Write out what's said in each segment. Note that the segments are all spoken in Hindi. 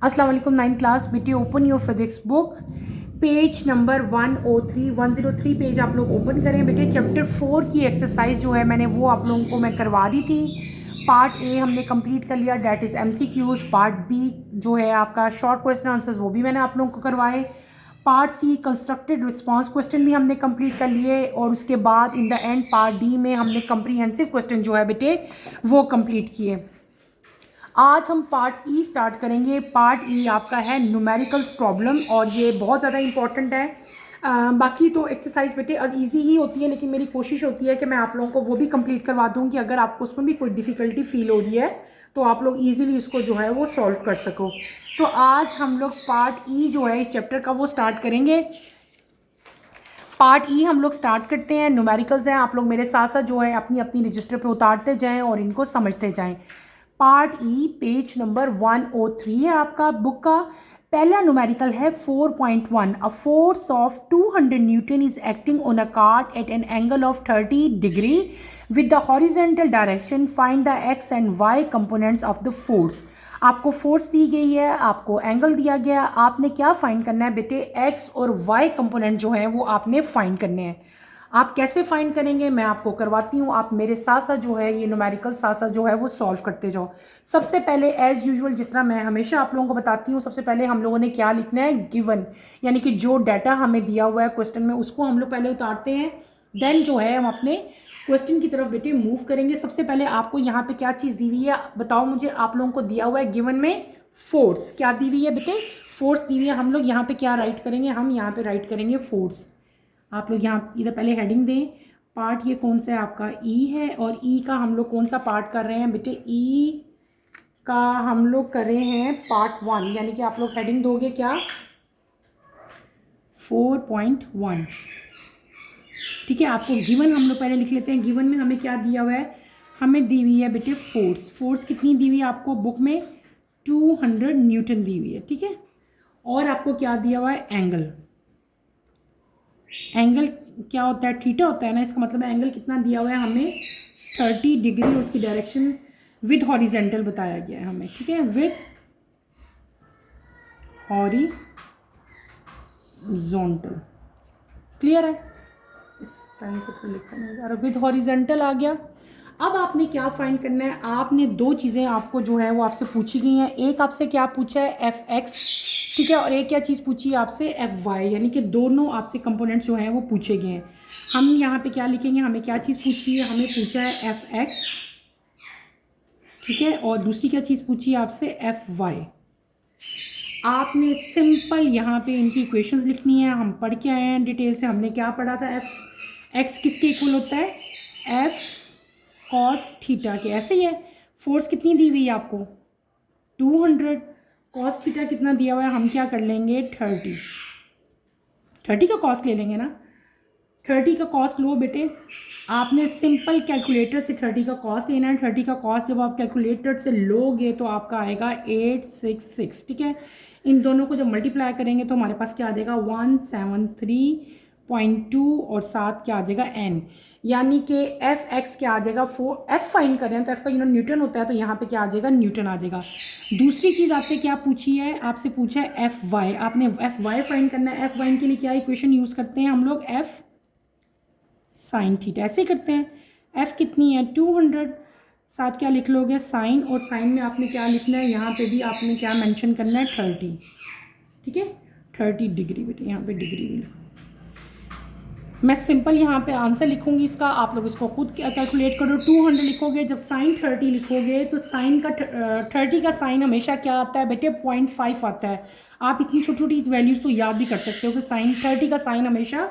अस्सलाम वालेकुम। 9th क्लास बेटे, open your physics book, page number 103 page आप लोग ओपन करें बेटे। चैप्टर 4 की एक्सरसाइज जो है मैंने वो आप लोगों को मैं करवा दी थी। पार्ट ए हमने कंप्लीट कर लिया, that is MCQs. Part B जो है आपका शॉर्ट क्वेश्चन आंसर्स, वो भी मैंने आप लोगों को करवाए। Part C constructed response question भी हमने कंप्लीट कर लिए, और उसके बाद in the end part D में हमने कंप्रीहेंसिव क्वेश्चन जो है बेटे वो कंप्लीट किए। आज हम पार्ट ई स्टार्ट करेंगे। पार्ट ई आपका है न्यूमेरिकल्स प्रॉब्लम, और ये बहुत ज़्यादा इंपॉर्टेंट है। बाकी तो एक्सरसाइज बेटे ईजी ही होती है, लेकिन मेरी कोशिश होती है कि मैं आप लोगों को वो भी कंप्लीट करवा दूँ कि अगर आपको उसमें भी कोई डिफ़िकल्टी फील हो रही है तो आप लोग ईजिली इसको जो है वो सॉल्व कर सको। तो आज हम लोग पार्ट ई जो है इस चैप्टर का वो स्टार्ट करेंगे। पार्ट ई हम लोग स्टार्ट करते हैं। न्यूमेरिकल्स हैं, आप लोग मेरे साथ साथ जो है अपनी अपनी रजिस्टर पे उतारते जाएं और इनको समझते जाएं। पार्ट ई पेज नंबर 103 है आपका बुक का। पहला न्यूमेरिकल है 4.1। A force of 200 newton is acting on a cart at an angle of 30 degree with the horizontal direction. Find the X and Y components of the force. आपको फोर्स दी गई है, आपको एंगल दिया गया, आपने क्या फाइंड करना है बेटे? एक्स और वाई कंपोनेंट जो है वो आपने फाइंड करने हैं। आप कैसे फाइंड करेंगे मैं आपको करवाती हूँ। आप मेरे साथ साथ जो है ये न्यूमेरिकल साथ साथ जो है वो सॉल्व करते जाओ। सबसे पहले एज यूजुअल जिस तरह मैं हमेशा आप लोगों को बताती हूँ, सबसे पहले हम लोगों ने क्या लिखना है? गिवन, यानी कि जो डाटा हमें दिया हुआ है क्वेश्चन में उसको हम लोग पहले उतारते हैं। देन जो है हम अपने क्वेश्चन की तरफ बेटे मूव करेंगे। सबसे पहले आपको यहाँ पे क्या चीज़ दी हुई है बताओ मुझे। आप लोगों को दिया हुआ है गिवन में फोर्स। क्या दी हुई है बेटे? फोर्स दी हुई है। हम लोग यहाँ पे क्या राइट करेंगे? हम यहाँ पे राइट करेंगे फोर्स। आप लोग यहाँ इधर पहले हेडिंग दें। पार्ट ये कौन सा है आपका? ई है। और ई का हम लोग कौन सा पार्ट कर रहे हैं बेटे? ई का हम लोग कर रहे हैं पार्ट 1, यानी कि आप लोग हेडिंग दोगे क्या? 4.1। ठीक है, आपको गिवन हम लोग पहले लिख लेते हैं। गिवन में हमें क्या दिया हुआ है? हमें दी हुई है बेटे फोर्स। फोर्स कितनी दी हुई है आपको बुक में? 200 न्यूटन दी हुई है। ठीक है, और आपको क्या दिया हुआ है? एंगल। एंगल क्या होता है? थीटा होता है ना। इसका मतलब एंगल कितना दिया हुआ है हमें? 30 डिग्री। उसकी डायरेक्शन विद हॉरिजेंटल बताया गया है हमें। ठीक है, विद हॉरिजॉन्टल। क्लियर है? इस टाइम से फिर लिखा नहीं जा रहा। विद हॉरिजेंटल आ गया। अब आपने क्या फाइंड करना है? आपने दो चीज़ें आपको जो है वो आपसे पूछी गई हैं। एक आपसे क्या पूछा है? F x. ठीक है, और एक क्या चीज़ पूछी है आपसे? एफ वाई, यानी कि दोनों आपसे कंपोनेंट्स जो हैं वो पूछे गए हैं। हम यहाँ पे क्या लिखेंगे? हमें क्या चीज़ पूछी है? हमें पूछा है एफ एक्स। ठीक है, और दूसरी क्या चीज़ पूछी है आपसे? F Y. आपने सिंपल यहाँ पे इनकी इक्वेशंस लिखनी है। हम पढ़ के आए हैं डिटेल से। हमने क्या पढ़ा था? एफ एक्स किसके इक्वल होता है? एफ कॉस थीटा के। ऐसे ही है। फोर्स कितनी दी हुई है आपको? 200। कॉस थीटा कितना दिया हुआ है? हम क्या कर लेंगे? 30 का कॉस्ट ले लेंगे ना। 30 का कॉस्ट लो बेटे। आपने सिंपल कैलकुलेटर से 30 का कॉस्ट लेना है। 30 का कॉस्ट जब आप कैलकुलेटर से लोगे तो आपका आएगा 866। ठीक है, इन दोनों को जब मल्टीप्लाई करेंगे तो हमारे पास क्या आ जाएगा? 173.2, और साथ क्या आ जाएगा? एन, यानी कि एफ एक्स क्या आ जाएगा? एफ फाइंड कर रहे हैं तो एफ का यूनिट न्यूटन होता है, तो यहाँ पे क्या आ जाएगा? न्यूटन आ जाएगा। दूसरी चीज़ आपसे क्या पूछी है? आपसे पूछा है एफ वाई। आपने एफ वाई फाइंड करना है। एफ वाई के लिए क्या इक्वेशन यूज़ करते हैं हम लोग? F sine theta. ऐसे करते हैं। एफ कितनी है? 200। साथ क्या लिख लोगे? साइन, और साइन में आपने क्या लिखना है? यहाँ पे भी आपने क्या मेंशन करना है? 30। ठीक है, 30 डिग्री बेटे, यहाँ पे डिग्री भी लिखो। मैं सिंपल यहाँ पे आंसर लिखूंगी इसका, आप लोग इसको खुद कैलकुलेट करो। 200 लिखोगे, जब साइन 30 लिखोगे तो साइन का 30 का साइन हमेशा क्या आता है बेटे? 0.5 आता है। आप इतनी छोटी छोटी वैल्यूज़ तो याद भी कर सकते हो कि साइन 30 का साइन हमेशा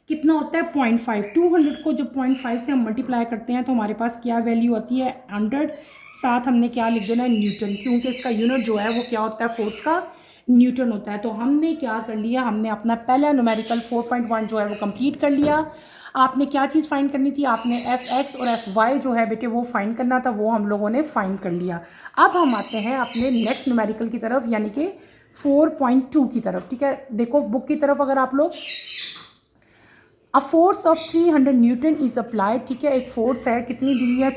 कितना होता है? 0.5। 200 को जब 0.5 से हम मल्टीप्लाई करते हैं तो हमारे पास क्या वैल्यू आती है? 100। साथ हमने क्या लिख देना है? न्यूटन, क्योंकि इसका यूनिट जो है वो क्या होता है? फोर्स का न्यूटन होता है। तो हमने क्या कर लिया? हमने अपना पहला न्यूमेरिकल 4.1 जो है वो कंप्लीट कर लिया। आपने क्या चीज़ फाइंड करनी थी? आपने एफ एक्स और एफ वाई जो है बेटे वो फाइंड करना था, वो हम लोगों ने फाइंड कर लिया। अब हम आते हैं अपने नेक्स्ट न्यूमेरिकल की तरफ, यानी कि 4.2 की तरफ। ठीक है, देखो बुक की तरफ अगर आप लोग। अ force of 300 Newton is applied. ठीक है, एक फोर्स है, कितनी दी है?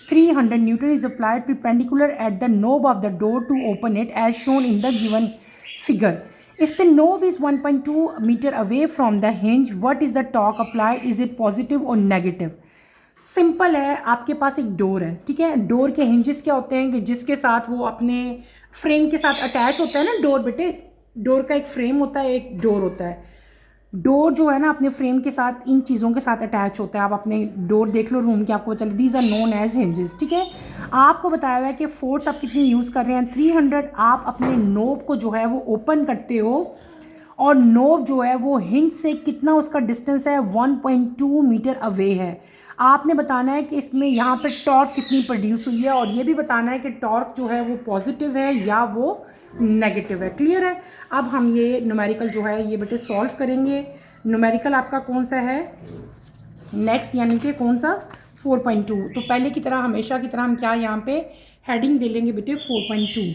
300 Newton is applied perpendicular at the knob of the door to open it as shown in the given figure. If the knob is 1.2 meter away from the hinge, what is the torque applied? Is it positive or negative? Simple है, आपके पास एक डोर है, ठीक है। डोर के हिंजेस क्या होते हैं कि जिसके साथ वो अपने फ्रेम के साथ अटैच होता है ना डोर, बेटे डोर का एक फ्रेम होता है, एक डोर होता है। डोर जो है ना अपने फ्रेम के साथ इन चीज़ों के साथ अटैच होता है। आप अपने डोर देख लो रूम के, आपको चले these are known as hinges, ठीक है। आपको बताया हुआ है कि फोर्स आप कितनी यूज़ कर रहे हैं 300। आप अपने नोब को जो है वो ओपन करते हो और नोब जो है वो हिंज से कितना उसका डिस्टेंस है 1.2 मीटर अवे है। आपने बताना है कि इसमें यहाँ पे टॉर्क कितनी प्रोड्यूस हुई है और ये भी बताना है कि टॉर्क जो है वो पॉजिटिव है या वो नेगेटिव है। क्लियर है। अब हम ये न्यूमेरिकल जो है ये बेटे सॉल्व करेंगे। न्यूमेरिकल आपका कौन सा है नेक्स्ट, यानी कि कौन सा 4.2। तो पहले की तरह हमेशा की तरह हम क्या यहाँ पे हेडिंग दे लेंगे बेटे 4.2,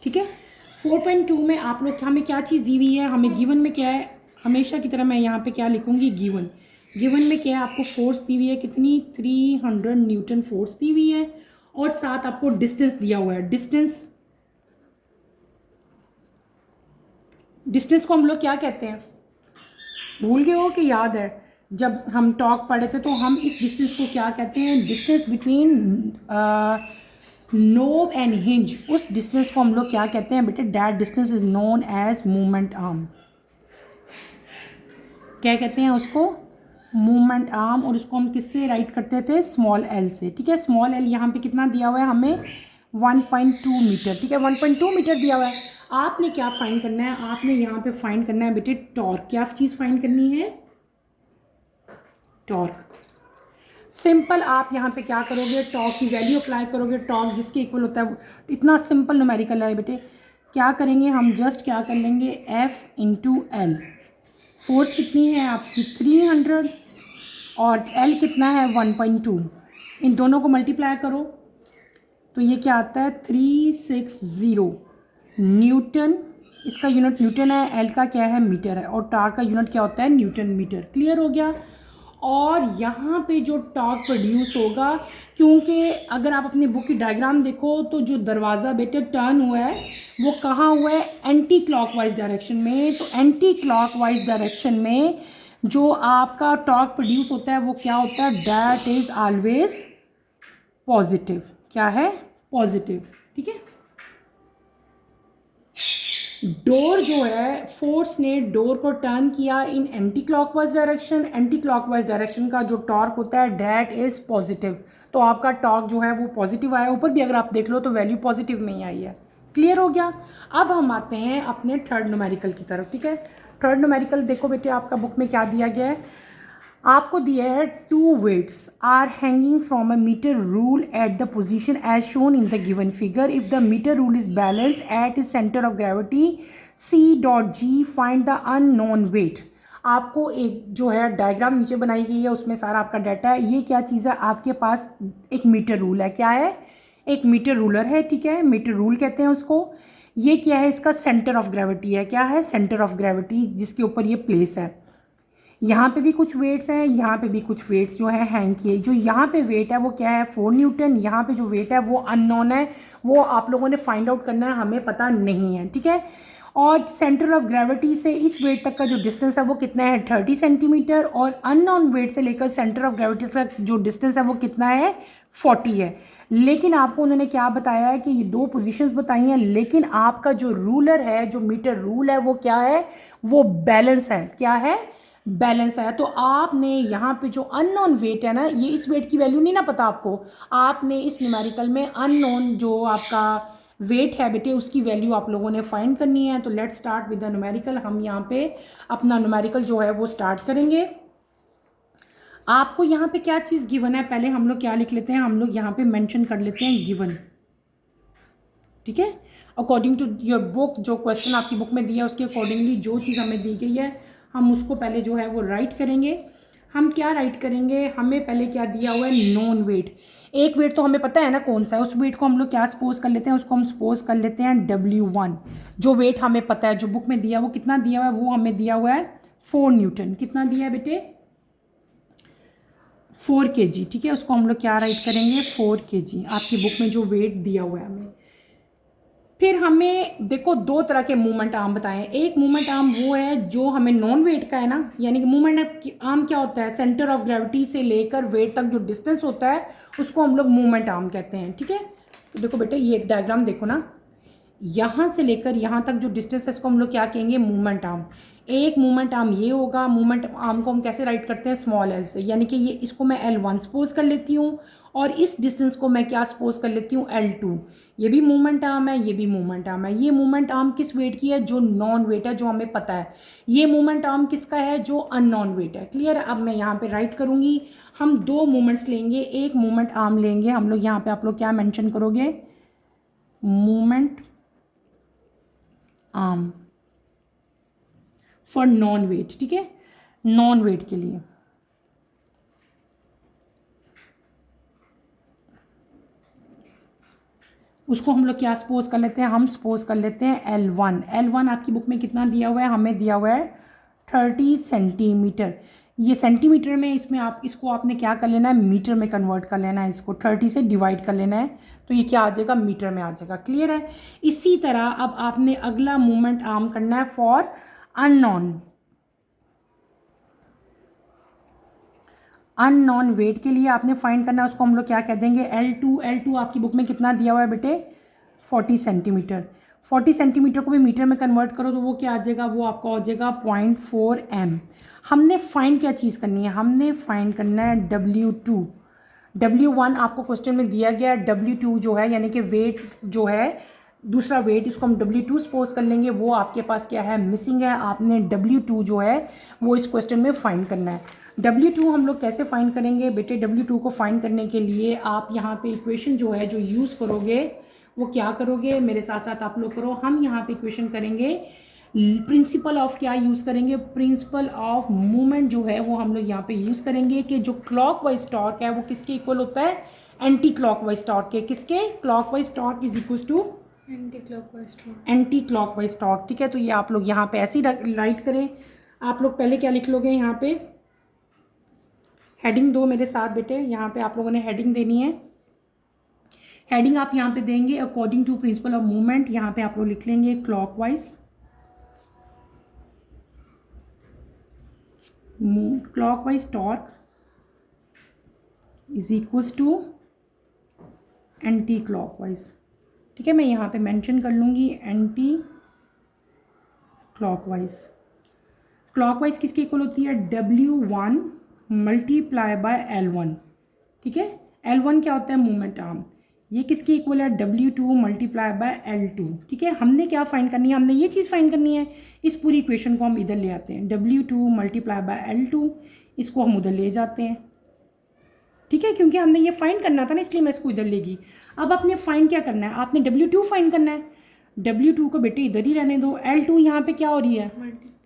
ठीक है। 4.2 में आप लोग हमें क्या चीज़ दी हुई है, हमें गिवन में क्या है, हमेशा की तरह मैं यहाँ पे क्या लिखूँगी गिवन। गिवन में क्या है, आपको फोर्स दी हुई है कितनी 300 न्यूटन फोर्स दी हुई है और साथ आपको डिस्टेंस दिया हुआ है। डिस्टेंस को हम लोग क्या कहते हैं, भूल गए हो कि याद है? जब हम टॉक पढ़े थे तो हम इस डिस्टेंस को क्या कहते हैं, distance between knob and hinge. उस डिस्टेंस को हम लोग क्या कहते हैं बेटे, that distance is known as movement arm. क्या कहते हैं उसको, मूवमेंट आर्म। और उसको हम किससे राइट करते थे, स्मॉल एल से, ठीक है। स्मॉल एल यहाँ पे कितना दिया हुआ है हमें 1.2 मीटर, ठीक है। 1.2 मीटर दिया हुआ है। आपने क्या फाइंड करना है, आपने यहाँ पे फाइंड करना है बेटे टॉर्क। क्या चीज़ फाइंड करनी है, टॉर्क। सिंपल आप यहाँ पे क्या करोगे, टॉर्क की वैल्यू अप्लाई करोगे। टॉर्क जिसके इक्वल होता है वो, इतना सिंपल न्यूमेरिकल है बेटे। क्या करेंगे हम, जस्ट क्या कर लेंगे F इंटू एल। फोर्स कितनी है आपकी 300 और L कितना है 1.2। इन दोनों को मल्टीप्लाई करो तो ये क्या आता है 360 न्यूटन। इसका यूनिट न्यूटन है, L का क्या है मीटर है और टॉर्क का यूनिट क्या होता है न्यूटन मीटर। क्लियर हो गया। और यहाँ पे जो टॉर्क प्रोड्यूस होगा, क्योंकि अगर आप अपनी बुक की डायग्राम देखो तो जो दरवाज़ा बेटे टर्न हुआ है वो कहाँ हुआ है, एंटी क्लॉकवाइज डायरेक्शन में। तो एंटी क्लॉकवाइज डायरेक्शन में जो आपका टॉर्क प्रोड्यूस होता है वो क्या होता है, दैट इज़ ऑलवेज पॉजिटिव। क्या है, पॉजिटिव, ठीक है। डोर जो है, फोर्स ने डोर को टर्न किया in anti clockwise direction. Anti clockwise direction का जो टॉर्क होता है डैट इज पॉजिटिव। तो आपका टॉर्क जो है वो पॉजिटिव आया। ऊपर भी अगर आप देख लो तो वैल्यू पॉजिटिव में ही आई है। क्लियर हो गया। अब हम आते हैं अपने थर्ड न्यूमेरिकल की तरफ, ठीक है। थर्ड न्यूमेरिकल देखो बेटे, आपका बुक में क्या दिया गया है, आपको दिया है 2 weights are hanging from a metre rule at the position as shown in the given figure. If the metre rule is balance at is centre of gravity C.G, find the unknown weight. आपको एक जो है डायग्राम नीचे बनाई गई है, उसमें सारा आपका डाटा है। ये क्या चीज़ है, आपके पास एक मीटर रूल है। क्या है, एक मीटर रूलर है, ठीक है। मीटर रूल कहते हैं उसको। ये क्या है, इसका सेंटर ऑफ ग्रेविटी है। क्या है, सेंटर ऑफ ग्रेविटी, जिसके ऊपर ये प्लेस है। यहाँ पे भी कुछ वेट्स हैं, यहाँ पे भी कुछ वेट्स जो है हैंग किए। जो यहाँ पे वेट है वो क्या है 4 न्यूटन। यहाँ पे जो वेट है वो अननोन है, वो आप लोगों ने फाइंड आउट करना है, हमें पता नहीं है, ठीक है। और सेंटर ऑफ ग्रेविटी से इस वेट तक का जो डिस्टेंस है वो कितना है 30 सेंटीमीटर। और अननोन वेट से लेकर सेंटर ऑफ ग्रेविटी तक जो डिस्टेंस है वो कितना है 40 है। लेकिन आपको उन्होंने क्या बताया है कि ये 2 पोजीशंस बताई हैं, लेकिन आपका जो रूलर है, जो मीटर रूल है वो क्या है, वो बैलेंस है। क्या है, बैलेंस है। तो आपने यहाँ पे जो अननोन वेट है ना, ये इस वेट की वैल्यू नहीं ना पता आपको, आपने इस न्यूमेरिकल में अननोन जो आपका वेट है बेटे उसकी वैल्यू आप लोगों ने फाइंड करनी है। तो let's start with the numerical. हम यहाँ पे अपना न्यूमेरिकल जो है वो स्टार्ट करेंगे। आपको यहाँ पे क्या चीज़ गिवन है, पहले हम लोग क्या लिख लेते हैं, हम लोग यहाँ पे मेंशन कर लेते हैं गिवन, ठीक है। अकॉर्डिंग टू योर बुक, जो क्वेश्चन आपकी बुक में दिया है उसके अकॉर्डिंगली जो चीज़ हमें दी गई है हम उसको पहले जो है वो राइट करेंगे। हम क्या राइट करेंगे, हमें पहले क्या दिया हुआ है, नॉन वेट। एक वेट तो हमें पता है ना कौन सा है, उस वेट को हम लोग क्या सपोज कर लेते हैं, उसको हम सपोज कर लेते हैं W1। जो वेट हमें पता है, जो बुक में दिया है वो कितना दिया हुआ है, वो हमें दिया हुआ है 4 न्यूटन। कितना दिया है बेटे, 4 kg, ठीक है। उसको हम लोग क्या राइट करेंगे, 4 kg आपकी बुक में जो वेट दिया हुआ है हमें। फिर हमें देखो 2 तरह के मूवमेंट आर्म बताएं। एक मूवमेंट आर्म वो है जो हमें नॉन वेट का है ना, यानी कि मूवमेंट आर्म क्या होता है, सेंटर ऑफ ग्रेविटी से लेकर वेट तक जो डिस्टेंस होता है उसको हम लोग मूवमेंट आर्म कहते हैं, ठीक है। तो देखो बेटे ये एक डायग्राम देखो ना, यहाँ से लेकर यहाँ तक जो डिस्टेंस है इसको हम लोग क्या कहेंगे, मूवमेंट आर्म। एक मूवमेंट आर्म ये होगा। मूवमेंट आर्म को हम कैसे राइट करते हैं, स्मॉल एल से, यानी कि ये इसको मैं L1 सपोज कर लेती हूँ और इस डिस्टेंस को मैं क्या सपोज कर लेती हूँ, L2। ये भी मूवमेंट आर्म है, ये भी मूवमेंट आर्म है। ये मूवमेंट आर्म किस वेट की है, जो नॉन वेट है, जो हमें पता है। ये मूवमेंट आर्म किसका है, जो अननॉन वेट है। क्लियर है। अब मैं यहाँ पे राइट करूँगी, हम 2 मूवमेंट्स लेंगे। एक मूवमेंट आर्म लेंगे हम लोग, यहाँ पे आप लोग क्या मैंशन करोगे, movement arm for non wait, ठीक है, नॉन वेट के लिए। उसको हम लोग क्या सपोज कर लेते हैं, हम सपोज कर लेते हैं L1। L1 आपकी बुक में कितना दिया हुआ है, हमें दिया हुआ है 30 सेंटीमीटर। ये सेंटीमीटर में, इसमें आप इसको आपने क्या कर लेना है, मीटर में कन्वर्ट कर लेना है। इसको 30 से डिवाइड कर लेना है, तो ये क्या आ जाएगा, मीटर में आ जाएगा। क्लियर है। इसी तरह अब आपने अगला मूवमेंट आर्म करना है फॉर अननॉन वेट के लिए आपने फाइंड करना है। उसको हम लोग क्या कह देंगे, L2 आपकी बुक में कितना दिया हुआ है बेटे, 40 सेंटीमीटर। 40 सेंटीमीटर को भी मीटर में कन्वर्ट करो तो वो क्या आ जाएगा, वो आपका हो जाएगा 0.4 m। हमने फाइंड क्या चीज़ करनी है, हमने फाइंड करना है W2। W1 आपको क्वेश्चन में दिया गया है, W2 जो है यानी कि वेट जो है, दूसरा वेट, इसको हम W2 सपोज कर लेंगे। वो आपके पास क्या है, मिसिंग है। आपने W2 जो है वो इस क्वेश्चन में फाइंड करना है। W2 हम लोग कैसे फाइंड करेंगे बेटे, W2 को फाइंड करने के लिए आप यहाँ पे इक्वेशन जो है जो यूज़ करोगे वो क्या करोगे, मेरे साथ साथ आप लोग करो। हम यहाँ पे इक्वेशन करेंगे, प्रिंसिपल ऑफ क्या यूज़ करेंगे, प्रिंसिपल ऑफ मूवमेंट जो है वो हम लोग यहाँ पे यूज़ करेंगे कि जो क्लॉक वाइज टॉर्क है वो किसके इक्वल होता है, एंटी क्लॉक वाइज टॉर्क के। किसके, clock wise torque is equal to anti clock wise torque, ठीक है। तो ये आप लोग यहाँ पे ऐसे ही राइट करें। आप लोग पहले क्या लिख लोगे, यहाँ पे हेडिंग दो मेरे साथ बेटे। यहाँ पे आप लोगों ने हेडिंग देनी है। हेडिंग आप यहाँ पे देंगे according to principle of movement. यहाँ पे आप लोग लिख लेंगे clockwise torque is equals to anticlockwise, ठीक है। मैं यहाँ पे मेंशन कर लूँगी एंटी क्लॉकवाइज। क्लॉकवाइज किसके इक्वल होती है, W1 मल्टीप्लाई बाय L1, ठीक है। L1 क्या होता है, मूवमेंट आर्म। ये किसके इक्वल है, W2 मल्टीप्लाई बाय L2, ठीक है। हमने क्या फाइंड करनी है, हमने ये चीज़ फाइंड करनी है। इस पूरी इक्वेशन को हम इधर ले आते हैं, W2 मल्टीप्लाई बाय L2, इसको हम उधर ले जाते हैं, ठीक है। क्योंकि हमने ये फाइंड करना था ना, इसलिए मैं इसको इधर लेगी। अब आपने फाइंड क्या करना है, आपने W2 फाइंड करना है। W2 को बेटे इधर ही रहने दो। L2 यहाँ पे क्या हो रही है,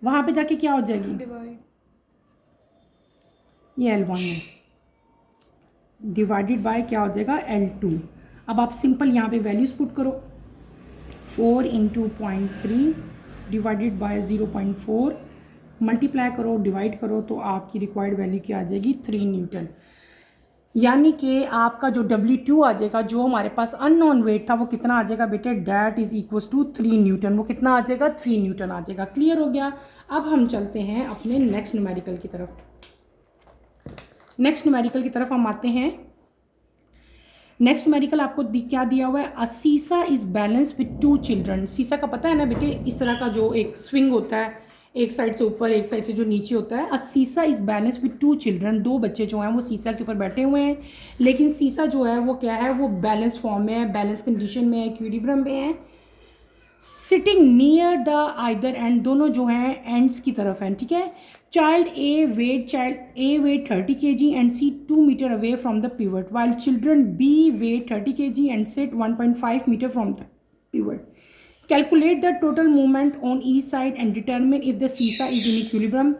वहाँ पे जाके क्या हो जाएगी, ये L1 है, डिवाइडेड बाय क्या हो जाएगा, L2। अब आप सिंपल यहाँ पे वैल्यूज पुट करो, 4 × 0.3 डिवाइडेड बाय 0.4, मल्टीप्लाई करो, डिवाइड करो, तो आपकी रिक्वायर्ड वैल्यू क्या आ जाएगी, 3 न्यूटन। यानी कि आपका जो W2 आ जाएगा, जो हमारे पास अननोन वेट था, वो कितना आ जाएगा बेटे, that is equals to 3 newton. वो कितना आ जाएगा, 3 न्यूटन आ जाएगा। क्लियर हो गया। अब हम चलते हैं अपने नेक्स्ट न्यूमेरिकल की तरफ। नेक्स्ट न्यूमेरिकल की तरफ हम आते हैं। नेक्स्ट न्यूमेरिकल आपको क्या दिया हुआ है, अ सीसा इज बैलेंस विद 2 चिल्ड्रन। सीसा का पता है ना बेटे, इस तरह का जो एक स्विंग होता है, एक साइड से ऊपर एक साइड से जो नीचे होता है। अ सीसा इज बैलेंस विद 2 चिल्ड्रन। 2 बच्चे जो हैं वो सीसा के ऊपर बैठे हुए हैं, लेकिन सीसा जो है वो क्या है, वो बैलेंस फॉर्म में है, बैलेंस कंडीशन में है, इक्विलिब्रियम में है। Sitting near the either end, दोनों जो हैं एंड्स की तरफ हैं, ठीक है। Child A weight 30 kg and sit 2 meter away from the pivot, while children B weigh 30 kg and sit 1.5 meter from the pivot. Calculate the total movement on each side and determine if the seesaw is in equilibrium.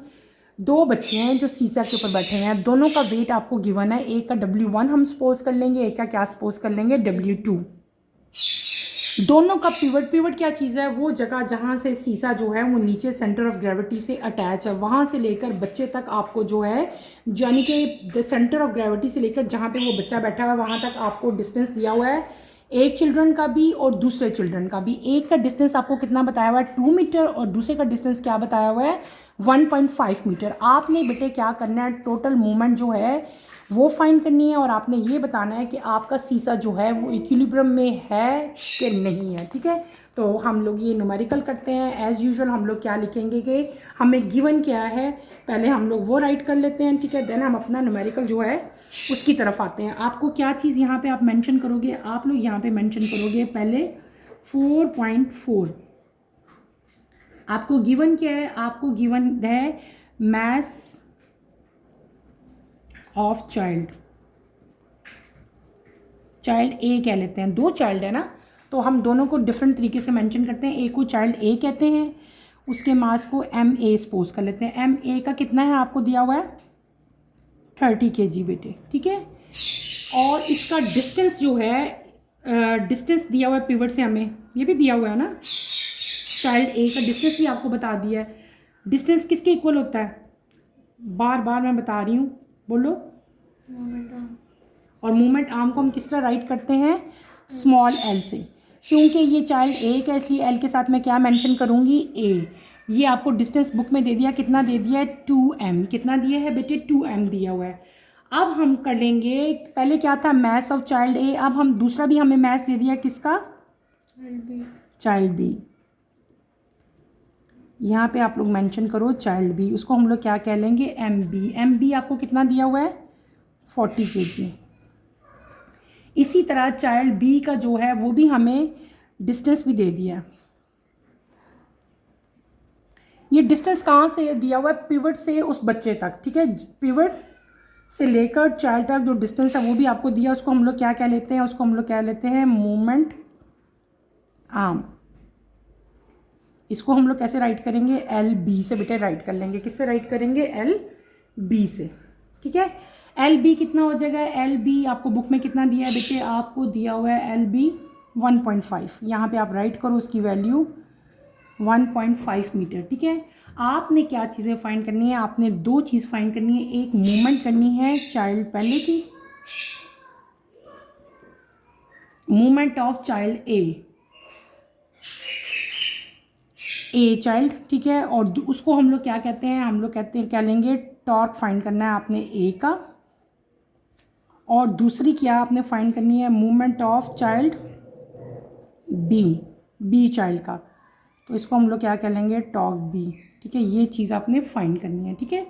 2 बच्चे हैं जो सीसा के ऊपर बैठे हैं, दोनों का वेट आपको गिवन है। एक का W1 हम सपोज कर लेंगे, एक का क्या सपोज कर लेंगे, W2। दोनों का पिवट क्या चीज़ है, वो जगह जहाँ से सीसा जो है वो नीचे सेंटर ऑफ ग्रेविटी से अटैच है, वहाँ से लेकर बच्चे तक आपको जो है, यानी कि सेंटर ऑफ ग्रेविटी से लेकर जहाँ पे वो बच्चा बैठा हुआ है वहाँ तक आपको डिस्टेंस दिया हुआ है, एक चिल्ड्रन का भी और दूसरे चिल्ड्रन का भी। एक का डिस्टेंस आपको कितना बताया हुआ है 2 मीटर और दूसरे का डिस्टेंस क्या बताया हुआ है 1.5 मीटर। आपने बेटे क्या करना है, टोटल मूवमेंट जो है वो फाइंड करनी है और आपने ये बताना है कि आपका सीसा जो है वो इक्विलिब्रियम में है कि नहीं है। ठीक है, तो हम लोग ये न्यूमेरिकल करते हैं। एज़ यूजुअल हम लोग क्या लिखेंगे कि हमें गिवन क्या है, पहले हम लोग वो राइट कर लेते हैं। ठीक है, देन हम अपना न्यूमेरिकल जो है उसकी तरफ आते हैं। आपको क्या चीज़ यहाँ पे आप मेंशन करोगे, आप लोग यहाँ पे मेंशन करोगे पहले 4.4। आपको गिवन क्या है, आपको गिवन है मैस ऑफ चाइल्ड ए कह लेते हैं, 2 चाइल्ड है ना, तो हम दोनों को डिफरेंट तरीके से मेंशन करते हैं। ए को चाइल्ड ए कहते हैं, उसके मास को एम ए सपोज कर लेते हैं। एम ए का कितना है आपको दिया हुआ है 30 kg बेटे। ठीक है, और इसका डिस्टेंस जो है डिस्टेंस दिया हुआ है पिवट से, हमें ये भी दिया हुआ है ना, चाइल्ड ए का डिस्टेंस भी आपको बता दिया है। डिस्टेंस किसके इक्वल होता है, बार बार मैं बता रही हूँ, बोलो। और मूवमेंट आर्म को हम किस तरह राइट करते हैं, स्मॉल एल से, क्योंकि ये चाइल्ड ए का इसलिए एल के साथ मैं क्या मेंशन करूँगी ए। ये आपको डिस्टेंस बुक में दे दिया, कितना दे दिया है 2m, कितना दिया है बेटे 2m दिया हुआ है। अब हम कर लेंगे, पहले क्या था मैस ऑफ चाइल्ड ए, अब हम दूसरा भी हमें मैस दे दिया किसका, चाइल्ड बी। यहाँ पे आप लोग मेंशन करो चाइल्ड बी, उसको हम लोग क्या कह लेंगे एम बी। एम बी आपको कितना दिया हुआ है 40 kg। इसी तरह चाइल्ड बी का जो है वो भी हमें डिस्टेंस भी दे दिया। ये डिस्टेंस कहाँ से दिया हुआ है, पिवट से उस बच्चे तक। ठीक है, पिवट से लेकर चाइल्ड तक जो डिस्टेंस है वो भी आपको दिया, उसको हम लोग क्या कह लेते हैं, उसको हम लोग क्या लेते हैं मूवमेंट आर्म। इसको हम लोग कैसे राइट करेंगे, एल बी से बेटे राइट कर लेंगे। किससे राइट करेंगे, एल बी से। ठीक है, एल बी कितना हो जाएगा, एल बी आपको बुक में कितना दिया है बेटे, आपको दिया हुआ है एल बी 1.5। यहाँ पे आप राइट करो उसकी वैल्यू 1.5 मीटर। ठीक है, आपने क्या चीज़ें फाइंड करनी है, आपने 2 चीज़ फाइंड करनी है। एक मूवमेंट करनी है चाइल्ड पहले की, movement of child a child. ठीक है, और उसको हम लोग क्या कहते हैं, हम लोग कहते हैं क्या लेंगे, टॉर्क फाइंड करना है आपने ए का, और दूसरी क्या आपने फाइंड करनी है movement of child B child का, तो इसको हम लोग क्या कह लेंगे टॉर्क बी। ठीक है, ये चीज़ आपने फाइंड करनी है। ठीक है,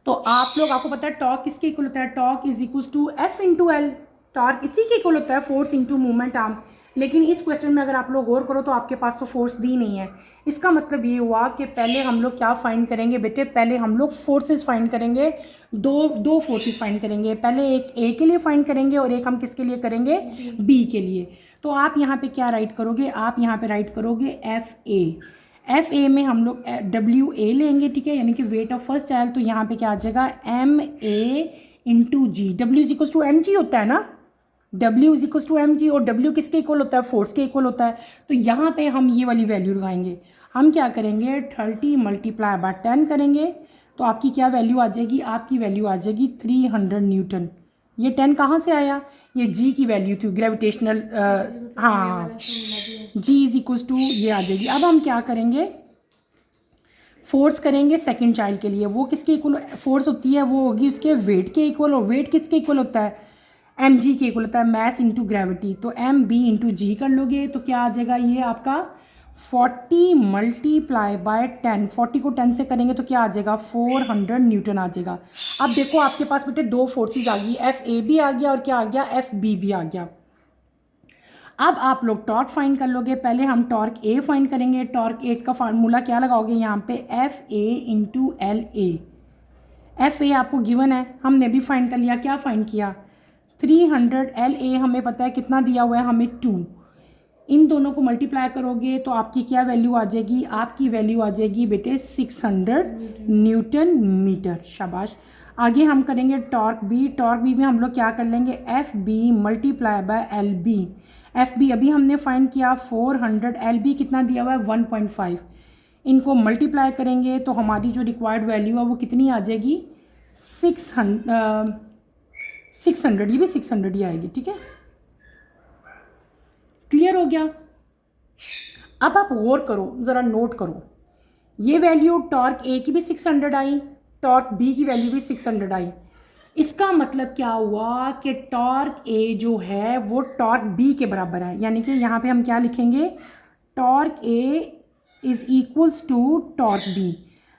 तो आप लोग, आपको पता है टॉर्क किसके इक्वल होता है, torque is equal to F into L. Torque इसी के इक्वल होता है, फोर्स इंटू मूवमेंट आर्म। लेकिन इस क्वेश्चन में अगर आप लोग गौर करो तो आपके पास तो फोर्स दी नहीं है। इसका मतलब ये हुआ कि पहले हम लोग क्या फाइंड करेंगे बेटे, पहले हम लोग फोर्सेस फाइंड करेंगे, दो फोर्सेस फाइंड करेंगे। पहले एक ए के लिए फाइंड करेंगे और एक हम किसके लिए करेंगे, बी के लिए। तो आप यहाँ पे क्या राइट करोगे, आप यहाँ पे राइट करोगे एफ ए में हम लोग डब्ल्यू ए लेंगे। ठीक है, यानी कि वेट ऑफ फर्स्ट चाइल्ड, तो यहाँ पे क्या आ जाएगा M A into G. W is equal to M G होता है ना, W is equal to M G, और W किसके इक्वल होता है, फोर्स के इक्वल होता है। तो यहाँ पे हम ये वाली वैल्यू लगाएंगे। हम क्या करेंगे 30 मल्टीप्लाई बाय 10 करेंगे, तो आपकी क्या वैल्यू आ जाएगी, आपकी वैल्यू आ जाएगी 300 न्यूटन। ये 10 कहाँ से आया, ये G की वैल्यू थी ग्रेविटेशनल, हाँ G इज इक्वल टू ये आ जाएगी। अब हम क्या करेंगे, फोर्स करेंगे सेकेंड चाइल्ड के लिए, वो किसके इक्वल फोर्स होती है, वो होगी उसके वेट के इक्वल, और वेट किसके इक्वल होता है, एम जी के इक्वल होता है, मैस इंटू ग्रेविटी। तो एम बी इंटू जी कर लोगे तो क्या आ जाएगा, ये आपका 40 मल्टीप्लाई बाय 10, 40 को 10 से करेंगे तो क्या आ जाएगा 400 न्यूटन आ जाएगा। अब देखो आपके पास बेटे 2 फोर्सेस आ गई, एफ ए भी आ गया और क्या आ गया, एफ बी भी आ गया। अब आप लोग टॉर्क फाइंड कर लोगे। पहले हम टॉर्क ए फाइंड करेंगे। टॉर्क ए का फार्मूला क्या लगाओगे यहाँ पे, F A into L A. F A आपको गिवन है, हमने भी फाइंड कर लिया। क्या फाइंड किया 300, एल ए हमें पता है कितना दिया हुआ है, हमें 2। इन दोनों को मल्टीप्लाई करोगे तो आपकी क्या वैल्यू आ जाएगी, आपकी वैल्यू आ जाएगी बेटे 600 न्यूटन मीटर। शाबाश। आगे हम करेंगे टॉर्क बी में हम लोग क्या कर लेंगे, F B multiply by L B. F B अभी हमने फाइंड किया 400, एल बी कितना दिया हुआ है 1.5। इनको मल्टीप्लाई करेंगे तो हमारी जो रिक्वायर्ड वैल्यू है वो कितनी आ जाएगी 600, ये भी 600 ही आएगी। ठीक है, क्लियर हो गया। अब आप गौर करो, ज़रा नोट करो, ये वैल्यू टॉर्क ए की भी 600 आई, टॉर्क बी की वैल्यू भी 600 आई। इसका मतलब क्या हुआ कि टॉर्क ए जो है वो टॉर्क बी के बराबर है, यानी कि यहाँ पे हम क्या लिखेंगे, torque A is equals to torque B.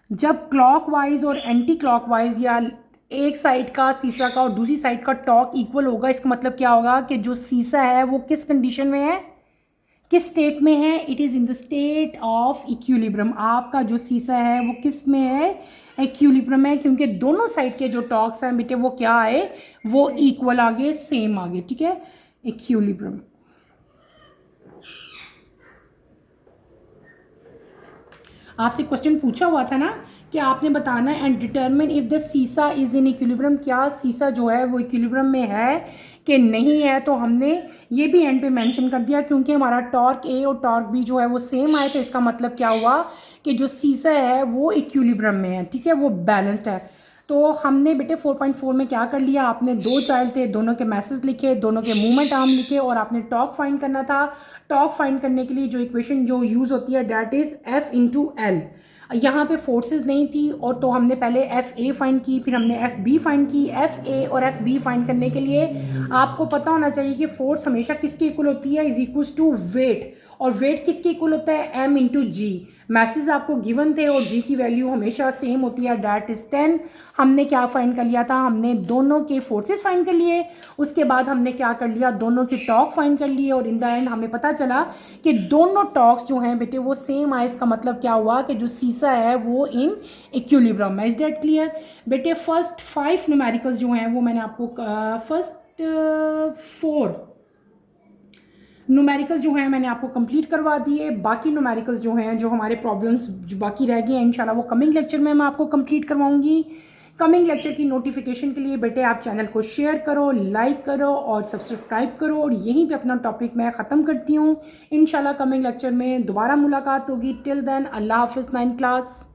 जब क्लॉकवाइज और एंटी क्लॉकवाइज या एक साइड का सीसा का और दूसरी साइड का टॉर्क इक्वल होगा, इसका मतलब क्या होगा कि जो सीसा है वो किस कंडीशन में है, किस स्टेट में है, it is in the state of equilibrium. आपका जो सीसा है वो किस में है, इक्विलिब्रियम है, क्योंकि दोनों साइड के जो टॉर्क्स हैं बेटे वो क्या आए, वो इक्वल आगे, सेम आगे। ठीक है, इक्विलिब्रियम। आपसे क्वेश्चन पूछा हुआ था ना कि आपने बताना है एंड डिटरमिन इफ़ द सीसा इज़ इन इक्विलिब्रियम, क्या सीसा जो है वो इक्विलिब्रियम में है कि नहीं है। तो हमने ये भी एंड पे मेंशन कर दिया, क्योंकि हमारा टॉर्क ए और टॉर्क बी जो है वो सेम आए, तो इसका मतलब क्या हुआ कि जो सीसा है वो इक्विलिब्रियम में है। ठीक है, वो बैलेंस्ड है। तो हमने बेटे 4.4 में क्या कर लिया, आपने दो चाइल्ड थे, दोनों के मैसेज लिखे, दोनों के मूवमेंट आर्म लिखे और आपने टॉर्क फाइंड करना था। टॉर्क फाइंड करने के लिए जो इक्वेशन जो यूज़ होती है that is F into L. यहाँ पे फोर्सेस नहीं थी और तो हमने पहले एफ ए फाइंड की, फिर हमने एफ बी फाइंड की। एफ ए और एफ बी फाइंड करने के लिए आपको पता होना चाहिए कि फोर्स हमेशा किसके इक्वल होती है, इज इक्वल्स टू वेट, और वेट किसके इक्वल होता है, एम इंटू जी। मैसेज आपको गिवन थे और जी की वैल्यू हमेशा सेम होती है, डैट इज 10। हमने क्या फाइंड कर लिया था, हमने दोनों के फोर्सेस फाइंड कर लिए, उसके बाद हमने क्या कर लिया, दोनों के टॉर्क फाइंड कर लिए, और इन द एंड हमें पता चला कि दोनों टॉर्क्स जो हैं बेटे वो सेम आए। इसका मतलब क्या हुआ कि जो सीसा है वो इन इक्विलिब्रियम है। इज दैट क्लियर बेटे। फर्स्ट 5 न्यूमेरिकल्स जो हैं वो मैंने आपको फर्स्ट 4 न्यूमेरिकल्स जो हैं मैंने आपको कंप्लीट करवा दिए। बाकी न्यूमेरिकल्स जो हैं, जो हमारे प्रॉब्लम्स जो बाकी रह गए हैं, इंशाल्लाह वो कमिंग लेक्चर में मैं आपको कंप्लीट करवाऊंगी। कमिंग लेक्चर की नोटिफिकेशन के लिए बेटे आप चैनल को शेयर करो, लाइक करो और सब्सक्राइब करो। और यहीं पे अपना टॉपिक मैं ख़त्म करती हूँ। इंशाल्लाह कमिंग लेक्चर में दोबारा मुलाकात होगी। टिल देन अल्लाह हाफिज़ 9th क्लास।